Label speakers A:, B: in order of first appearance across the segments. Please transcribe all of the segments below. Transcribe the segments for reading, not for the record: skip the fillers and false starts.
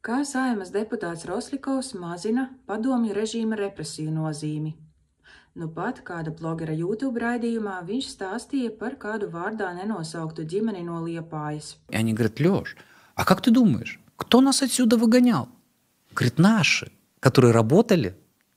A: Kā Saeimas deputāts Rosļikovs mazina padomju režīma represiju nozīmi. Nu pat kāda blogera YouTube raidījumā viņš stāstīja par kādu vārdā nenosauktu ģimeni no Liepājas.
B: И они говорят: Лёш, а как ты думаешь, кто нас отсюда выгонял? Говорит, наши, которые работали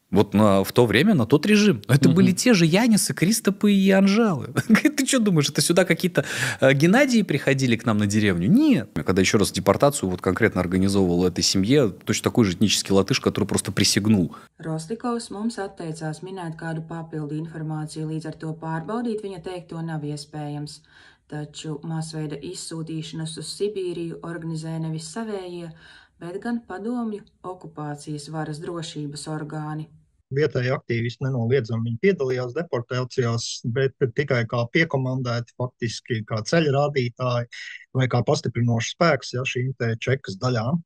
B: вот в то время на тот режим. Это были те же Янисы, Кристопы и Анжалы. Ты что думаешь, это сюда какие-то Геннадии приходили к нам на деревню? Нет. Когда еще раз депортацию вот конкретно организовывал этой семье, точно такой же этнический латыш, который просто присягнул.
A: Rosļikovs mums atteicās minēt kādu papildu informāciju, līdz ar to pārbaudīt viņa teikto nav iespējams. Taču masveida izsūtīšanas uz Sibīriju organizē nevis savējie, bet gan padomju okupācijas varas drošības orgāni.
C: Vietēji aktīvisti nenoliedzami viņi piedalījās deportācijās, bet tikai kā piekomandēti, faktiski kā ceļa rādītāji vai kā pastiprinošs spēks šīm te čekas daļām.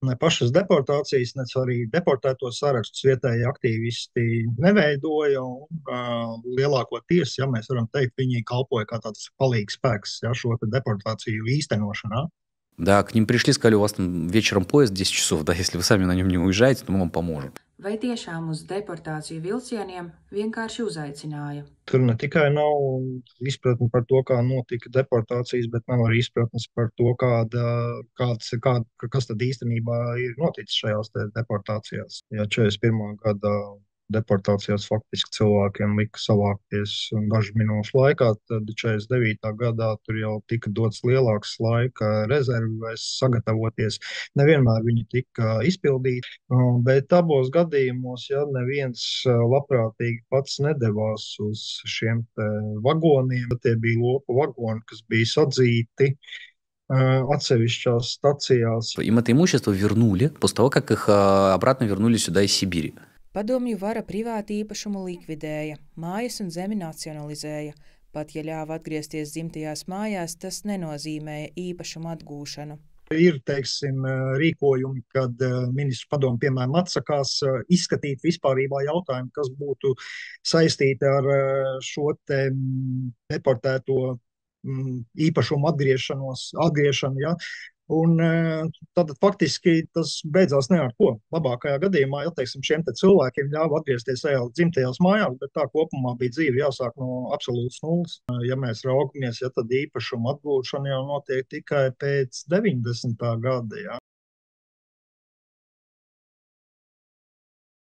C: Ne pašas deportācijas, ne arī deportēto sarakstus vietēji aktīvisti neveidoja, un lielākoties, mēs varam teikt, viņi kalpoja kā tāds palīgs spēks šo te deportāciju īstenošanā.
B: Да, к ним пришли, сказали, у вас там вечером поезд 10 часов, да, если вы сами на нем не уезжаете, то мы вам поможем.
A: Vai tiešām uz deportāciju vilcieniem vienkārši uzaicināja?
C: Tur ne tikai nav izpratne par to, kā notika deportācijas, bet nav arī izpratnes par to, kas tad īstenībā ir noticis šajās deportācijās. Ja 41. gada deportācijās faktiski cilvēkiem lika savākties dažu minūšu laikā, tad 49. gadā tur jau tika dots lielāks laika rezerves sagatavoties. Nevienmēr viņi tika izpildīti, bet abos gadījumos, neviens labprātīgi pats nedevās uz šiem vagoniem. Tie bija lopu vagoni, kas bija sadzīti отсевищās стаcijās.
B: Им это имущество вернули после того, как их обратно вернули сюда из Сибири.
A: Padomju vara privāti īpašumu likvidēja, mājas un zemi nacionalizēja. Pat ja ļāva atgriezties dzimtajās mājās, tas nenozīmēja īpašumu atgūšanu.
C: Ir, teiksim, rīkojumi, kad ministru padomu, piemēram, atsakās izskatīt vispārībā jautājumu, kas būtu saistīti ar šo te deportēto īpašumu atgriešanu, Un tad faktiski tas beidzās ne ar ko. Labākajā gadījumā, teiksim, šiem te cilvēkiem ļāva atgriezties savās dzimtajās mājās, bet tā kopumā bija dzīve jāsāk no absolūtas nulles. Ja mēs raugamies, tad īpašuma atgūšana jau notiek tikai pēc 90. gada.